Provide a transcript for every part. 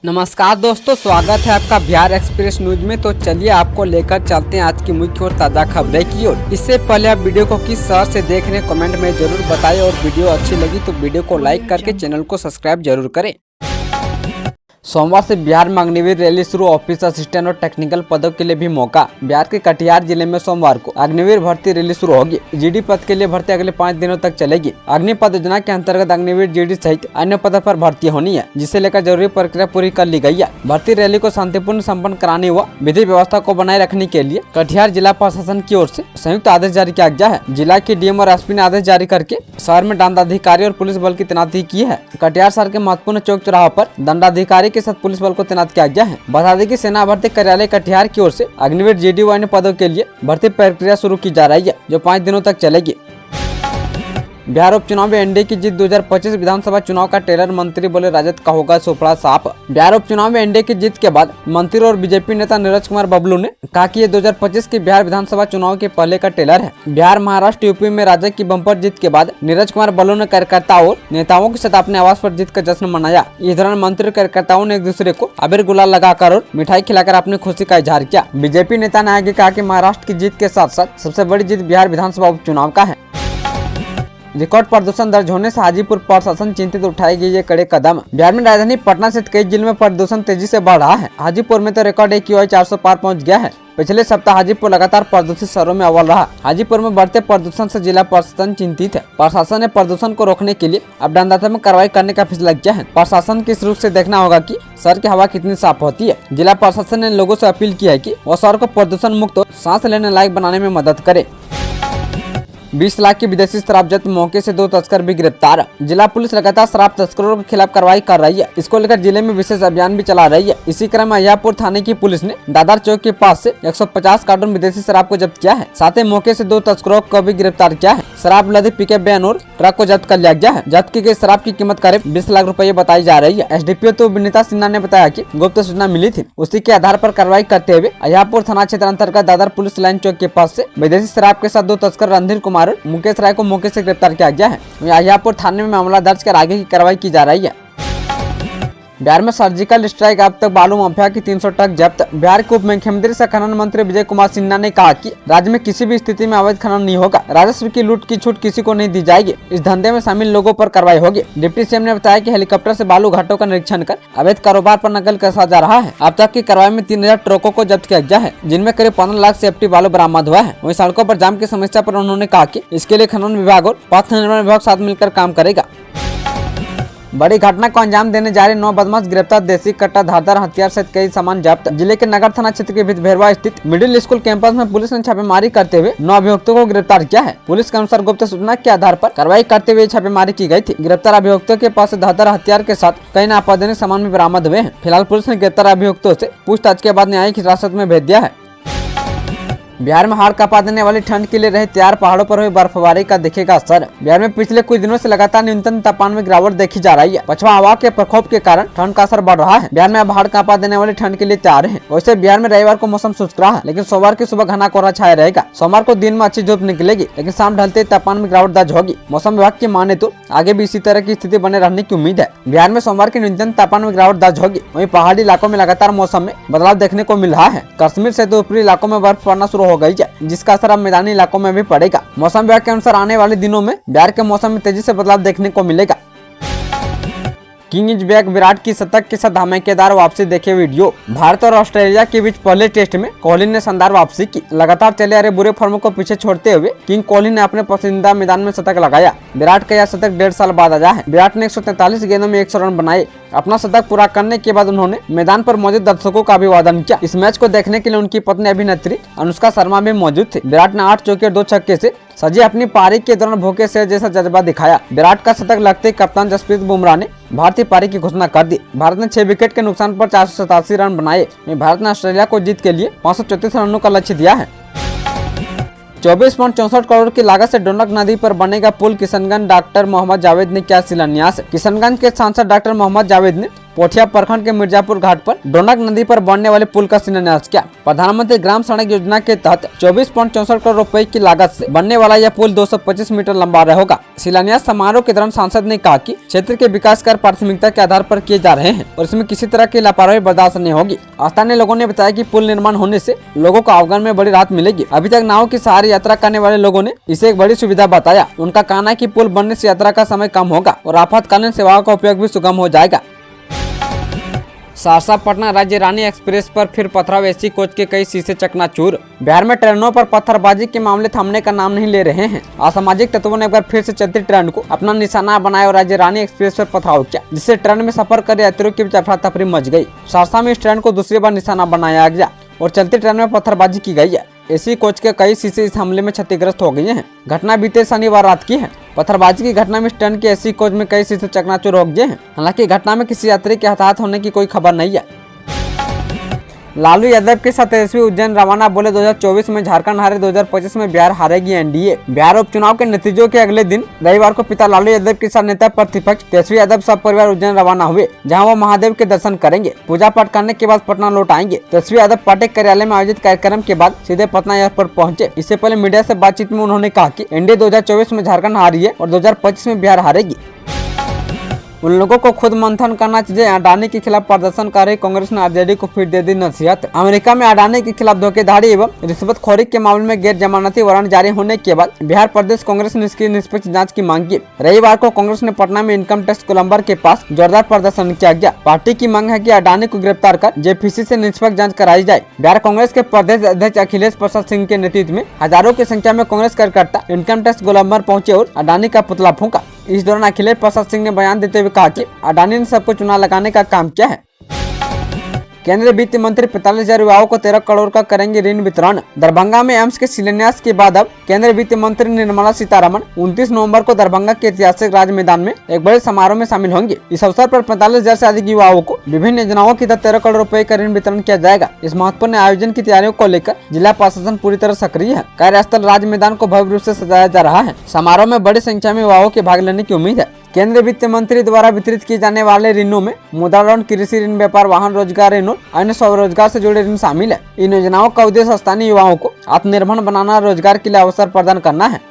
नमस्कार दोस्तों, स्वागत है आपका बिहार एक्सप्रेस न्यूज में। तो चलिए आपको लेकर चलते हैं आज की मुख्य और ताज़ा खबरें की ओर। इससे पहले आप वीडियो को किस शहर से देख रहे हैं कमेंट में जरूर बताएं और वीडियो अच्छी लगी तो वीडियो को लाइक करके चैनल को सब्सक्राइब जरूर करें। सोमवार से बिहार में अग्निवीर रैली शुरू। ऑफिस असिस्टेंट और टेक्निकल पदों के लिए भी मौका। बिहार के कटिहार जिले में सोमवार को अग्निवीर भर्ती रैली शुरू होगी। जीडी पद के लिए भर्ती अगले 5 दिनों तक चलेगी। अग्निपथ योजना के अंतर्गत अग्निवीर जीडी सहित अन्य पदों पर भर्ती होनी है, जिसे लेकर जरूरी प्रक्रिया पूरी कर ली गई है। भर्ती रैली को शांतिपूर्ण संपन्न कराने व विधि व्यवस्था को बनाए रखने के लिए कटिहार जिला प्रशासन की ओर से संयुक्त आदेश जारी किया गया है। जिला के डीएम और एसपी ने आदेश जारी करके शहर में दंडाधिकारी और पुलिस बल की तैनाती की है। कटिहार शहर के महत्वपूर्ण चौक चौराहों पर दंडाधिकारी के साथ पुलिस बल को तैनात किया गया है। बता दें कि सेना भर्ती कार्यालय कटिहार की ओर से अग्निवीर जीडी व अन्य पदों के लिए भर्ती प्रक्रिया शुरू की जा रही है, जो 5 दिनों तक चलेगी। बिहार उपचुनाव में एनडीए की जीत। 2025 विधानसभा चुनाव का टेलर मंत्री बोले राजद का होगा सुपड़ा साफ। बिहार उपचुनाव में एनडीए की जीत के बाद मंत्री और बीजेपी नेता नीरज कुमार बबलू ने कहा कि ये 2025 की बिहार विधानसभा चुनाव के पहले का टेलर है। बिहार, महाराष्ट्र, यूपी में राजद की बम्पर जीत के बाद नीरज कुमार बबलू ने कार्यकर्ताओं और नेताओं के साथ अपने आवास पर जीत का जश्न मनाया। इस दौरान मंत्री कार्यकर्ताओं ने एक दूसरे को अबीर गुलाल लगाकर और मिठाई खिलाकर अपनी खुशी का इजहार किया। बीजेपी नेता ने आगे कहा कि महाराष्ट्र की जीत के साथ साथ सबसे बड़ी जीत बिहार विधानसभा उपचुनाव का है। रिकॉर्ड प्रदूषण दर्ज होने से हाजीपुर प्रशासन चिंतित, उठाएगी ये कड़े कदम। बिहार में राजधानी पटना सहित कई जिलों में प्रदूषण तेजी से बढ़ रहा है। हाजीपुर में तो रिकॉर्ड AQI 400 पार पहुंच गया है। पिछले सप्ताह हाजीपुर लगातार प्रदूषित शहरों में अव्वल रहा। हाजीपुर में बढ़ते प्रदूषण से जिला प्रशासन चिंतित है। प्रशासन ने प्रदूषण को रोकने के लिए अब दंडात्मक कार्रवाई करने का फैसला किया है। प्रशासन किस रूप से देखना होगा कि शहर की हवा कितनी साफ होती है। जिला प्रशासन ने लोगों से अपील की है कि वो शहर को प्रदूषण मुक्त और सांस लेने लायक बनाने में मदद करे। 20 लाख की विदेशी शराब जब्त, मौके से 2 तस्कर भी गिरफ्तार। जिला पुलिस लगातार शराब तस्करों के खिलाफ कार्रवाई कर रही है। इसको लेकर जिले में विशेष अभियान भी चला रही है। इसी क्रम में अहियापुर थाने की पुलिस ने दादर चौक के पास से 150 कार्टून विदेशी शराब को जब्त किया है। साथ ही मौके से 2 तस्करों को भी गिरफ्तार किया है। शराब लदे पिकअप वैन और ट्रक को जब्त कर लिया गया है। जब्त की गई शराब की कीमत करीब 20 लाख रुपए बताई जा रही है। SDPO तो विनीता सिन्हा ने बताया कि गुप्त सूचना मिली थी, उसी के आधार पर कार्रवाई करते हुए अहियापुर थाना क्षेत्र अंतर्गत दादर पुलिस लाइन चौक के पास से विदेशी शराब के साथ 2 तस्कर रणधीर कुमार और मुकेश राय को मौके से गिरफ्तार किया गया है। अहियापुर थाने में मामला दर्ज कर आगे की कार्रवाई की जा रही है। बिहार में सर्जिकल स्ट्राइक, अब तक बालू माफिया की 300 ट्रक जब्त। बिहार के उप मुख्यमंत्री सह खनन मंत्री विजय कुमार सिन्हा ने कहा कि राज्य में किसी भी स्थिति में अवैध खनन नहीं होगा। राजस्व की लूट की छूट किसी को नहीं दी जाएगी। इस धंधे में शामिल लोगों पर कार्रवाई होगी। डिप्टी सीएम ने बताया कि हेलीकॉप्टर से बालू घाटों का निरीक्षण कर अवैध कारोबार पर नकल कसा जा रहा है। अब तक की कार्रवाई में 3000 ट्रकों को जब्त किया गया है, जिनमें करीब 15 लाख सेफ्टी बालू बरामद हुआ है। वहीं सड़कों पर जाम की समस्या पर उन्होंने कहा कि इसके लिए खनन विभाग और पथ निर्माण विभाग साथ मिलकर काम करेगा। बड़ी घटना को अंजाम देने जा रहे 9 बदमाश गिरफ्तार, देसी कट्टा, धारदार हथियार सहित कई सामान जब्त। जिले के नगर थाना क्षेत्र के भेरवा स्थित मिडिल स्कूल कैंपस में पुलिस ने छापेमारी करते हुए 9 अभियुक्तों को गिरफ्तार किया है। पुलिस के अनुसार गुप्त सूचना के आधार पर कार्रवाई करते हुए छापेमारी की गई थी। गिरफ्तार अभियुक्तों के पास धारदार हथियार के साथ कई आपत्तिजनक सामान भी बरामद हुए हैं। फिलहाल पुलिस ने गिरफ्तार अभियुक्तों से पूछताछ के बाद न्यायिक हिरासत में भेज दिया है। बिहार में हाड़ कपा देने वाली ठंड के लिए रहे तैयार, पहाड़ों पर हुई बर्फबारी का दिखेगा असर। बिहार में पिछले कुछ दिनों से लगातार न्यूनतम तापमान में गिरावट देखी जा रही है। पछुआ हवा के प्रकोप के कारण ठंड का असर बढ़ रहा है। बिहार में अब हाड़ कपा देने वाली ठंड के लिए तैयार है। वैसे बिहार में रविवार को मौसम शुष्क रहा है, लेकिन सोमवार की सुबह घना कोहरा छाया रहेगा। सोमवार को दिन में अच्छी धूप निकलेगी, लेकिन शाम ढलते तापमान में गिरावट दर्ज होगी। मौसम विभाग की माने तो आगे भी इसी तरह की स्थिति बने रहने की उम्मीद है। बिहार में सोमवार के न्यूनतम तापमान में गिरावट दर्ज होगी। वहीं पहाड़ी इलाकों में लगातार मौसम में बदलाव देखने को मिल रहा है। कश्मीर से तो ऊपरी इलाकों में बर्फ पड़ना शुरू हो गई है, जिसका असर अब मैदानी इलाकों में भी पड़ेगा। मौसम विभाग के अनुसार आने वाले दिनों में बिहार के मौसम में तेजी से बदलाव देखने को मिलेगा। किंग इज बैक, विराट की शतक के साथ धमाकेदार वापसी, देखे वीडियो। भारत और ऑस्ट्रेलिया के बीच पहले टेस्ट में कोहली ने शानदार वापसी की। लगातार चले आ रहे बुरे फॉर्म को पीछे छोड़ते हुए किंग कोहली ने अपने पसंदीदा मैदान में शतक लगाया। विराट का यह शतक 1.5 साल बाद आया है। विराट ने 143 गेंदों में 100 रन बनाए। अपना शतक पूरा करने के बाद उन्होंने मैदान पर मौजूद दर्शकों का अभिवादन किया। इस मैच को देखने के लिए उनकी पत्नी अभिनेत्री अनुष्का शर्मा भी मौजूद थी। विराट ने 8 चौके और 2 छक्के से सजी अपनी पारी के दौरान भूखे शेर जैसा जज्बा दिखाया। विराट का शतक लगते ही कप्तान जसप्रीत बुमराह ने भारतीय पारी की घोषणा कर दी। भारत ने 6 विकेट के नुकसान पर 487 रन बनाए। भारत ने ऑस्ट्रेलिया को जीत के लिए 534 रनों का लक्ष्य दिया है। 24.64 करोड़ की लागत से डोनक नदी पर बनेगा पुल, किशनगंज। डॉक्टर मोहम्मद जावेद ने किया शिलान्यास। किशनगंज के सांसद डॉक्टर मोहम्मद जावेद ने पोठिया प्रखंड के मिर्जापुर घाट पर डोनक नदी पर बनने वाले पुल का शिलान्यास किया। प्रधानमंत्री ग्राम सड़क योजना के तहत 24.64 करोड़ रुपए की लागत से बनने वाला यह पुल 225 मीटर लंबा होगा। शिलान्यास समारोह के दौरान सांसद ने कहा कि क्षेत्र के विकास कार्य प्राथमिकता के आधार पर किए जा रहे हैं और इसमें किसी तरह की लापरवाही बर्दाश्त नहीं होगी। स्थानीय लोगों ने बताया कि पुल निर्माण होने से लोगों को आवागमन में बड़ी राहत मिलेगी। अभी तक नाव की सहारे यात्रा करने वाले लोगों ने इसे एक बड़ी सुविधा बताया। उनका कहना है कि पुल बनने से यात्रा का समय कम होगा और आपातकालीन सेवाओं का उपयोग भी सुगम हो जाएगा। सहरसा पटना राज्य रानी एक्सप्रेस पर फिर पथराव, एसी कोच के कई शीशे चकनाचूर। बिहार में ट्रेनों पर पत्थरबाजी के मामले थमने का नाम नहीं ले रहे हैं। असामाजिक तत्वों ने एक बार फिर से चलती ट्रेन को अपना निशाना बनाया और राज्य रानी एक्सप्रेस पर पथराव किया, जिससे ट्रेन में सफर कर यात्रियों की अफरा तफरी मच गई। सहरसा में इस ट्रेन को दूसरी बार निशाना बनाया गया और चलती ट्रेन में पत्थरबाजी की गई है। एसी कोच के कई शीशे इस हमले में क्षतिग्रस्त हो गए हैं। घटना बीते शनिवार रात की है। पत्थरबाजी की घटना में इस ट्रेन के एसी कोच में कई शीशे चकनाचूर हो गए हैं। हालांकि घटना में किसी यात्री के हताहत होने की कोई खबर नहीं है। लालू यादव के साथ तेजस्वी उज्जैन रवाना, बोले 2024 में झारखंड हारे, 2025 में बिहार हारेगी एनडीए। बिहार उपचुनाव के नतीजों के अगले दिन रविवार को पिता लालू यादव के साथ नेता प्रतिपक्ष तेजस्वी यादव सब परिवार उज्जैन रवाना हुए, जहां वो महादेव के दर्शन करेंगे। पूजा पाठ करने के बाद पटना लौट आएंगे। तेजस्वी यादव पार्टी कार्यालय में आयोजित कार्यक्रम के बाद सीधे पटना एयरपोर्ट पहुंचे। इससे पहले मीडिया से बातचीत में उन्होंने कहा कि एनडीए 2024 में झारखंड हारी है और 2025 में बिहार हारेगी। उन लोगों को खुद मंथन करना चाहिए। अडानी के खिलाफ प्रदर्शन कर रही कांग्रेस ने आरजेडी को फिर दे दी नसीहत। अमेरिका में अडानी के खिलाफ धोखेधड़ी एवं रिश्वतखोरी के मामले में गैर जमानती वारंट जारी होने के बाद बिहार प्रदेश कांग्रेस ने इसकी निष्पक्ष जांच की मांग की। रविवार को कांग्रेस ने पटना में इनकम टैक्स गोलंबर के पास जोरदार प्रदर्शन किया गया। पार्टी की मांग है कि अडानी को गिरफ्तार कर जेपीसी से निष्पक्ष जाँच कराई जाए। बिहार कांग्रेस के प्रदेश अध्यक्ष अखिलेश प्रसाद सिंह के नेतृत्व में हजारों की संख्या में कांग्रेस कार्यकर्ता इनकम टैक्स गोलंबर पहुंचे और अडानी का पुतला फूंका। इस दौरान अखिलेश प्रसाद सिंह ने बयान देते हुए कहा कि अडानी ने सबको चुनाव लगाने का काम किया है। केंद्रीय वित्त मंत्री 45,000 युवाओं को 13 करोड़ का करेंगे ऋण वितरण। दरभंगा में एम्स के शिलान्यास के बाद अब केंद्रीय वित्त मंत्री निर्मला सीतारमण 29 नवंबर को दरभंगा के ऐतिहासिक राज मैदान में एक बड़े समारोह में शामिल होंगे। इस अवसर पर 45,000 से अधिक युवाओं को विभिन्न योजनाओं की 13 करोड़ रुपए का ऋण वितरण किया जाएगा। इस महत्वपूर्ण आयोजन की तैयारियों को लेकर जिला प्रशासन पूरी तरह सक्रिय है। कार्यस्थल राज मैदान को भव्य रूप से सजाया जा रहा है। समारोह में बड़ी संख्या में युवाओं के भाग लेने की उम्मीद है। केंद्रीय वित्त मंत्री द्वारा वितरित किए जाने वाले ऋणों में मुद्रा लोन, कृषि ऋण, व्यापार, वाहन, रोजगार ऋण और अन्य स्वरोजगार से जुड़े ऋण शामिल है। इन योजनाओं का उद्देश्य स्थानीय युवाओं को आत्मनिर्भर बनाना, रोजगार के लिए अवसर प्रदान करना है।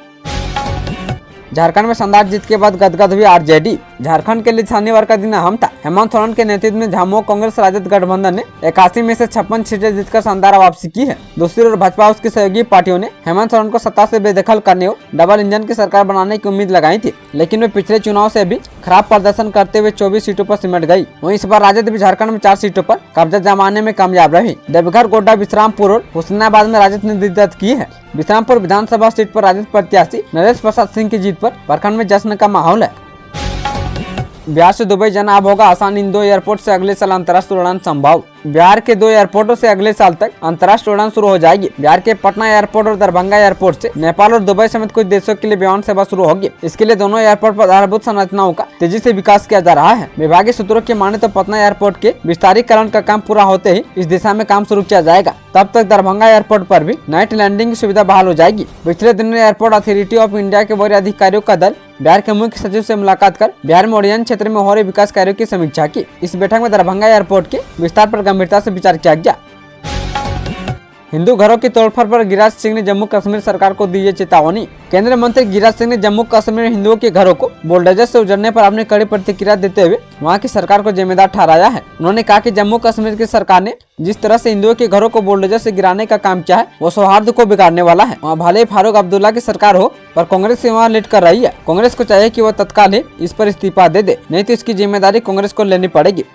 झारखंड में शानदार जीत के बाद गदगद हुई आरजेडी। झारखंड के लिए शनिवार का दिन अहम था। हेमंत सोरेन के नेतृत्व में झामुमो कांग्रेस राजद गठबंधन ने 81 में से 56 सीटें जीतकर शानदार वापसी की है। दूसरी ओर भाजपा उसकी सहयोगी पार्टियों ने हेमंत सोरेन को सत्ता से बेदखल करने और डबल इंजन की सरकार बनाने की उम्मीद लगाई थी, लेकिन वे पिछले चुनाव से भी खराब प्रदर्शन करते हुए 24 सीटों पर सिमट गई। वहीं इस बार राजद भी झारखंड में 4 सीटों पर कब्जा जमाने में कामयाब रही। देवघर, गोड्डा, विश्रामपुर और हुसैनाबाद में राजद ने जीत दर्ज की है। विश्रामपुर विधानसभा सीट पर राजद प्रत्याशी नरेश प्रसाद सिंह की जीत पर प्रखंड में जश्न का माहौल है। बिहार से दुबई जाना अब होगा आसान। इन 2 एयरपोर्ट से अगले साल अंतर्राष्ट्रीय उड़ान संभव। बिहार के 2 एयरपोर्टों से अगले साल तक अंतर्राष्ट्रीय उड़ान शुरू हो जाएगी। बिहार के पटना एयरपोर्ट और दरभंगा एयरपोर्ट से नेपाल और दुबई समेत कुछ देशों के लिए विमान सेवा शुरू होगी। इसके लिए दोनों एयरपोर्ट पर आधारभूत संरचनाओं का तेजी से विकास किया जा रहा है। विभागीय सूत्रों की माने तो पटना एयरपोर्ट के विस्तारीकरण का काम पूरा होते ही इस दिशा में काम शुरू किया जाएगा। तब तक दरभंगा एयरपोर्ट पर भी नाइट लैंडिंग की सुविधा बहाल हो जाएगी। पिछले दिनों एयरपोर्ट अथॉरिटी ऑफ इंडिया के वरीय अधिकारियों का दल बिहार के मुख्य सचिव से मुलाकात कर बिहार में उड़ान क्षेत्र में हो रहे विकास कार्यों की समीक्षा की। इस बैठक में दरभंगा एयरपोर्ट के विस्तार पर गंभीरता से विचार किया गया। हिंदू घरों की तोड़फोड़ पर गिरिराज सिंह ने जम्मू कश्मीर सरकार को दी चेतावनी। केंद्रीय मंत्री गिरिराज सिंह ने जम्मू कश्मीर में हिंदुओं के घरों को बुलडोजर से उजड़ने पर अपनी कड़ी प्रतिक्रिया देते हुए वहां की सरकार को जिम्मेदार ठहराया है। उन्होंने कहा कि जम्मू कश्मीर की सरकार ने जिस तरह से हिंदुओं के घरों को बुलडोजर से गिराने का काम किया है वो सौहार्द को बिगाड़ने वाला है। वहाँ भले ही फारूक अब्दुल्ला की सरकार हो, पर कांग्रेस से वहाँ लीड कर रही है। कांग्रेस को चाहिए कि वो तत्काल ही इस पर इस्तीफा दे दे, नहीं तो इसकी जिम्मेदारी कांग्रेस को लेनी पड़ेगी।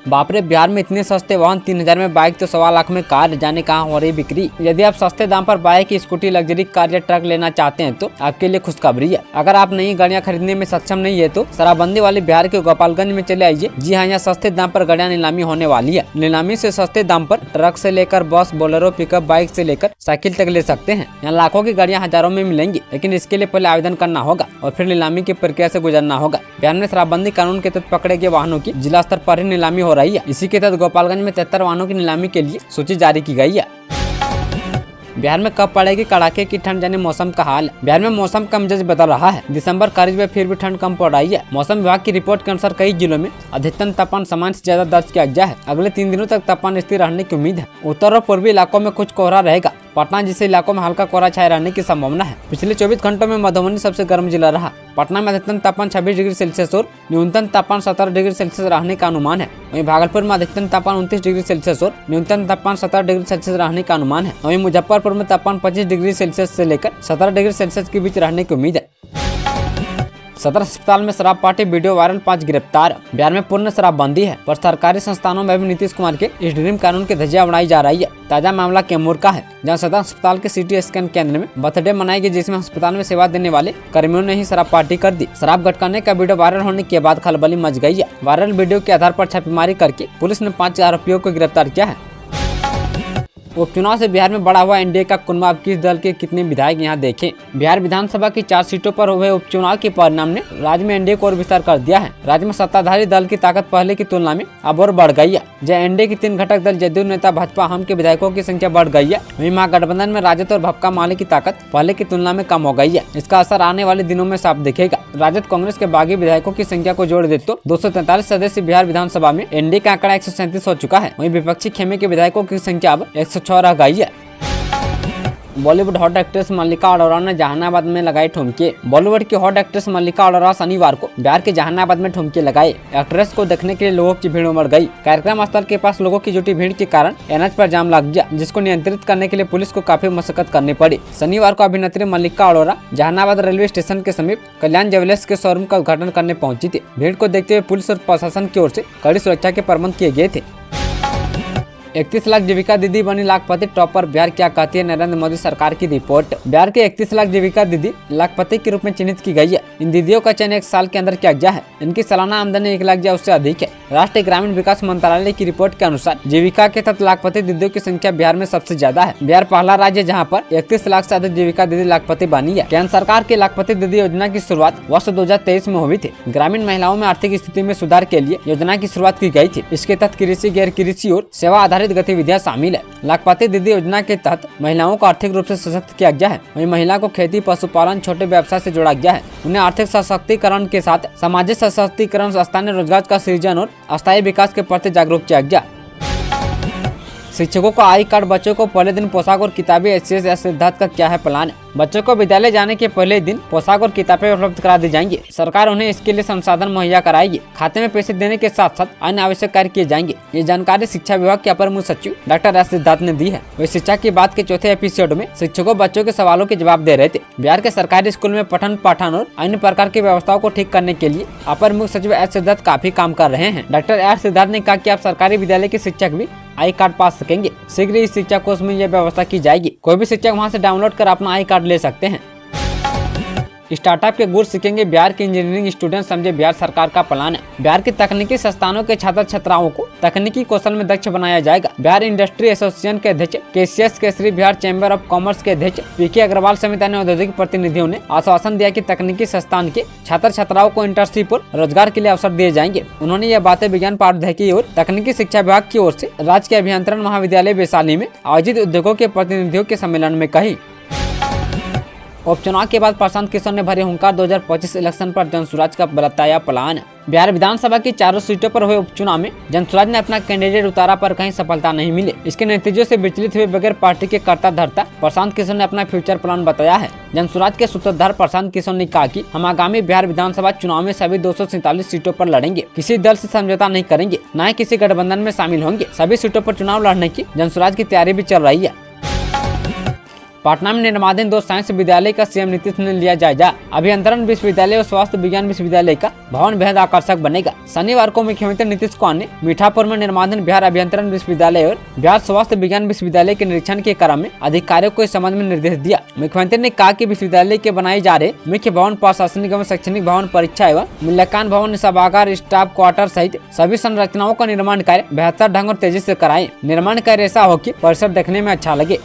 बाप रे, बिहार में इतने सस्ते वाहन, 3,000 में बाइक तो 1.25 लाख में कार, जाने कहाँ हो रही बिक्री। यदि आप सस्ते दाम पर बाइक, स्कूटी, लग्जरी कार या ट्रक लेना चाहते हैं तो आपके लिए खुशखबरी है। अगर आप नई गाड़ियाँ खरीदने में सक्षम नहीं है तो शराबबंदी वाले बिहार के गोपालगंज में चले आइए। जी हाँ, यहाँ सस्ते दाम पर गाड़ियाँ नीलामी होने वाली है। नीलामी से सस्ते दाम पर ट्रक से लेकर बस, बोलेरो, पिकअप, बाइक से लेकर साइकिल तक ले सकते हैं। यहाँ लाखों की गाड़ियाँ हजारों में मिलेंगी, लेकिन इसके लिए पहले आवेदन करना होगा और फिर नीलामी की प्रक्रिया से गुजरना होगा। बिहार में शराबबंदी कानून के तहत पकड़े गए वाहनों की जिला स्तर पर ही नीलामी हो रही है। इसी के तहत गोपालगंज में 73 वाहनों की नीलामी के लिए सूची जारी की गई है। बिहार में कब पड़ेगी कड़ाके की ठंड, जाने मौसम का हाल। बिहार में मौसम का मिजाज बदल रहा है। दिसंबर करीब में फिर भी ठंड कम पड़ रही है। मौसम विभाग की रिपोर्ट के अनुसार कई जिलों में अधिकतम तापमान सामान्य से ज्यादा दर्ज किया गया है। अगले 3 दिनों तक तापमान स्थिर रहने की उम्मीद है। उत्तर और पूर्वी इलाकों में कुछ कोहरा रहेगा। पटना जैसे इलाकों में हल्का कोहरा छाए रहने की संभावना है। पिछले 24 घंटों में मधुबनी सबसे गर्म जिला रहा। पटना में अधिकतम तापमान 26 डिग्री सेल्सियस और न्यूनतम तापमान 17 डिग्री सेल्सियस रहने का अनुमान है। वहीं भागलपुर में अधिकतम तापमान 29 डिग्री सेल्सियस और न्यूनतम तापमान 17 डिग्री सेल्सियस रहने का अनुमान है। वहीं मुजफ्फरपुर में तापमान 25 डिग्री सेल्सियस से लेकर 17 डिग्री सेल्सियस के बीच रहने की उम्मीद है। सदर अस्पताल में शराब पार्टी वीडियो वायरल, 5 गिरफ्तार। बिहार में पूर्ण शराबबंदी है पर सरकारी संस्थानों में भी नीतीश कुमार के इस ड्रीम कानून की धज्जियां उड़ाई जा रही है। ताजा मामला कैमूर का है, जहां सदर अस्पताल के CT स्कैन केंद्र में बर्थडे मनाई गई, जिसमें अस्पताल में सेवा देने वाले कर्मियों ने ही शराब पार्टी कर दी। शराब गटकाने का वीडियो वायरल होने के बाद खलबली मच गई है। वायरल वीडियो के आधार पर छापेमारी करके पुलिस ने 5 आरोपियों को गिरफ्तार किया है। उपचुनाव से बिहार में बढ़ा हुआ एनडीए का कुनबा। अब किस दल के कितने विधायक यहाँ देखें। बिहार विधानसभा की 4 सीटों पर हुए उपचुनाव के परिणाम ने राज्य में एनडीए को और विस्तार कर दिया है। राज्य में सत्ताधारी दल की ताकत पहले की तुलना में अब और बढ़ गई है। जहाँ एनडीए की 3 घटक दल जदयू नेता भाजपा हम के विधायकों की संख्या बढ़ गई है, वहीं महागठबंधन में राजद और भाकपा माले की ताकत पहले की तुलना में कम हो गई है। इसका असर आने वाले दिनों में साफ दिखेगा। राजद कांग्रेस के बागी विधायकों की संख्या को जोड़ दे तो 243 सदस्य बिहार विधानसभा में एनडीए का आंकड़ा 137 हो चुका है। वहीं विपक्षी खेमे के विधायकों की संख्या अब 106 रह गई है। बॉलीवुड हॉट एक्ट्रेस मल्लिका अरोड़ा ने जहानाबाद में लगाए ठुमके। बॉलीवुड की हॉट एक्ट्रेस मल्लिका अरोड़ा शनिवार को बिहार के जहानाबाद में ठुमके लगाए। एक्ट्रेस को देखने के लिए लोगों की भीड़ उमड़ गई। कार्यक्रम स्थल के पास लोगों की जुटी भीड़ के कारण NH पर जाम लग गया, जिसको नियंत्रित करने के लिए पुलिस को काफी मशक्कत करनी पड़ी। शनिवार को अभिनेत्री मल्लिका अरोड़ा जहानाबाद रेलवे स्टेशन के समीप कल्याण ज्वेलर्स के शोरूम का उद्घाटन करने पहुंची थी। भीड़ को देखते हुए पुलिस और प्रशासन की ओर से कड़ी सुरक्षा के प्रबंध किए गए थे। 31 लाख जीविका दीदी बनी लाखपति टॉपर। बिहार क्या कहती है नरेंद्र मोदी सरकार की रिपोर्ट। बिहार के 31 लाख जीविका दीदी लाखपति के रूप में चिन्हित की गई है। इन दीदियों का चयन 1 साल के अंदर किया गया है। इनकी सालाना आमदनी 1 लाख या उससे अधिक है। राष्ट्रीय ग्रामीण विकास मंत्रालय की रिपोर्ट के अनुसार जीविका के तहत लाखपति दीदियों की संख्या बिहार में सबसे ज्यादा है। बिहार पहला राज्य है जहाँ पर 31 लाख से अधिक जीविका दीदी लाखपति बनी है। केंद्र सरकार की लाखपति दीदी योजना की शुरुआत वर्ष 2023 में हुई थी। ग्रामीण महिलाओं में आर्थिक स्थिति में सुधार के लिए योजना की शुरुआत की गई थी। इसके तहत कृषि, गैर कृषि और सेवा आधारित गतिविधियां शामिल है। लाखपति दीदी योजना के तहत महिलाओं को आर्थिक रूप से सशक्त किया गया है। वहीं महिला को खेती, पशुपालन, छोटे व्यवसाय से जोड़ा गया है। उन्हें आर्थिक सशक्तिकरण के साथ सामाजिक सशक्तिकरण, स्थानीय रोजगार का सृजन और अस्थायी विकास के प्रति जागरूक किया गया। शिक्षकों को आई कार्ड, बच्चों को पहले दिन पोशाक और किताबें। SCS सिद्धार्थ का क्या है प्लान। बच्चों को विद्यालय जाने के पहले दिन पोशाक और किताबें उपलब्ध करा दी जाएंगी। सरकार उन्हें इसके लिए संसाधन मुहैया कराएगी। खाते में पैसे देने के साथ साथ अन्य आवश्यक कार्य किए जाएंगे। ये जानकारी शिक्षा विभाग के अपर मुख्य सचिव डॉक्टर S सिद्धार्थ ने दी है। वे शिक्षा की बात के चौथे एपिसोड में शिक्षकों बच्चों के सवालों के जवाब दे रहे थे। बिहार के सरकारी स्कूल में पठन पाठन और अन्य प्रकार की व्यवस्थाओं को ठीक करने के लिए अपर मुख्य सचिव S सिद्धार्थ काफी काम कर रहे हैं। डॉक्टर S सिद्धार्थ ने कहा कि आप सरकारी विद्यालय के शिक्षक भी आई कार्ड पा सकेंगे। शीघ्र ही शिक्षा कोष में यह व्यवस्था की जाएगी। कोई भी शिक्षक वहां से डाउनलोड कर अपना आई कार्ड ले सकते हैं। स्टार्टअप के गुर सीखेंगे बिहार के इंजीनियरिंग स्टूडेंट, समझे बिहार सरकार का प्लान है। बिहार के तकनीकी संस्थानों के छात्र छात्राओं को तकनीकी कौशल में दक्ष बनाया जाएगा। बिहार इंडस्ट्री एसोसिएशन के अध्यक्ष KCS Kesari, Bihar chamber of commerce के अध्यक्ष PK अग्रवाल समेत अन्य औद्योगिक प्रतिनिधियों ने आश्वासन दिया कि तकनीकी संस्थान के छात्र छात्राओं को इंटर्नशिप और रोजगार के लिए अवसर दिए जाएंगे। उन्होंने यह बातें विज्ञान प्रौद्योगिकी और तकनीकी शिक्षा विभाग की ओर से राज्य के अभियंत्रण महाविद्यालय वैशाली में आयोजित उद्योगों के प्रतिनिधियों के सम्मेलन में कही। उपचुनाव के बाद प्रशांत किशोर ने भरे हुंकार। 2025 इलेक्शन पर जनसुराज का बताया प्लान। बिहार विधानसभा की 4 सीटों पर हुए उपचुनाव में जनसुराज ने अपना कैंडिडेट उतारा पर कहीं सफलता नहीं मिली। इसके नतीजों से विचलित हुए बगैर पार्टी के कर्ता धर्ता प्रशांत किशोर ने अपना फ्यूचर प्लान बताया है। जनसुराज के सूत्रधार प्रशांत किशोर ने कहा कि हम आगामी बिहार विधानसभा चुनाव में सभी 247 सीटों पर लड़ेंगे। किसी दल से समझौता नहीं करेंगे, न ही किसी गठबंधन में शामिल होंगे। सभी सीटों पर चुनाव लड़ने की जनसुराज की तैयारी भी चल रही है। पटना में निर्माणाधीन 2 साइंस विद्यालय का CM नीतीश ने लिया जायजा। अभियंत्रण विश्वविद्यालय और स्वास्थ्य विज्ञान विश्वविद्यालय का भवन बेहद आकर्षक बनेगा। शनिवार को मुख्यमंत्री नीतीश कुमार ने मीठापुर में निर्माणाधीन बिहार अभियंत्रण विश्वविद्यालय और बिहार स्वास्थ्य विज्ञान विश्वविद्यालय के निरीक्षण के क्रम में अधिकारियों को इस संबंध में निर्देश दिया। मुख्यमंत्री ने कहा कि विश्वविद्यालय के बनाए जा रहे मुख्य भवन, प्रशासनिक एवं शैक्षणिक भवन, परीक्षा एवं मूल्यांकन भवन, सभागार, स्टाफ क्वार्टर सहित सभी संरचनाओं का निर्माण कार्य बेहतर ढंग और तेजी से कराएं। निर्माण कार्य ऐसा हो कि परिसर देखने में अच्छा लगे।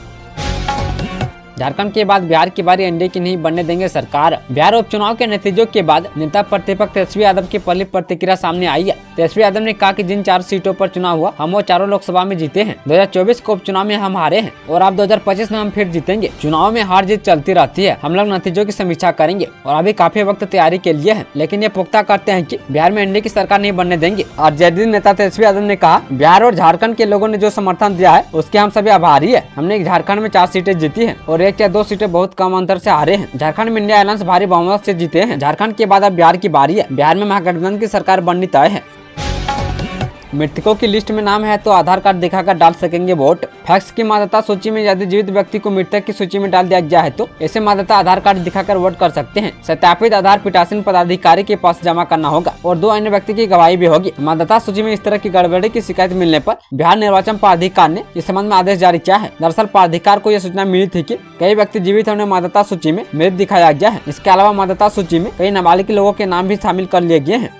झारखंड के बाद बिहार की बारी एनडीए की नहीं बनने देंगे सरकार। बिहार उपचुनाव के नतीजों के बाद नेता प्रतिपक्ष तेजस्वी यादव की पहली प्रतिक्रिया सामने आई है। तेजस्वी यादव ने कहा कि जिन 4 सीटों पर चुनाव हुआ हम वो चारों लोकसभा में जीते हैं। 2024 के उपचुनाव में हम हारे हैं और अब 2025 में हम फिर जीतेंगे। चुनाव में हार जीत चलती रहती है, हम लोग नतीजों की समीक्षा करेंगे और अभी काफी वक्त तैयारी के लिए है, लेकिन ये पुख्ता करते हैं कि बिहार में एनडीए की सरकार नहीं बनने देंगे। और जेडीयू नेता तेजस्वी यादव ने कहा, बिहार और झारखंड के लोगों ने जो समर्थन दिया है उसके हम सभी आभारी है। हमने झारखंड में 4 सीटें जीती है और 1 या 2 सीटें बहुत कम अंतर से हारे हैं। झारखंड में इंडिया अलायंस भारी बहुमत से जीते हैं। झारखंड के बाद अब बिहार की बारी है। बिहार में महागठबंधन की सरकार बननी तय है। मृतकों की लिस्ट में नाम है तो आधार कार्ड दिखाकर डाल सकेंगे वोट। फैक्स की मतदाता सूची में यदि जीवित व्यक्ति को मृतक की सूची में डाल दिया गया है तो ऐसे मतदाता आधार कार्ड दिखाकर वोट कर सकते हैं। सत्यापित आधार पीठासीन पदाधिकारी के पास जमा करना होगा और 2 अन्य व्यक्ति की गवाही भी होगी। मतदाता सूची में इस तरह की गड़बड़ी की शिकायत मिलने पर बिहार निर्वाचन प्राधिकार ने इस संबंध में आदेश जारी किया है। दरअसल प्राधिकार को यह सूचना मिली थी कि कई व्यक्ति जीवित होने मतदाता सूची में मृत दिखाया गया है। इसके अलावा मतदाता सूची में कई नाबालिग लोगों के नाम भी शामिल कर लिए गए हैं।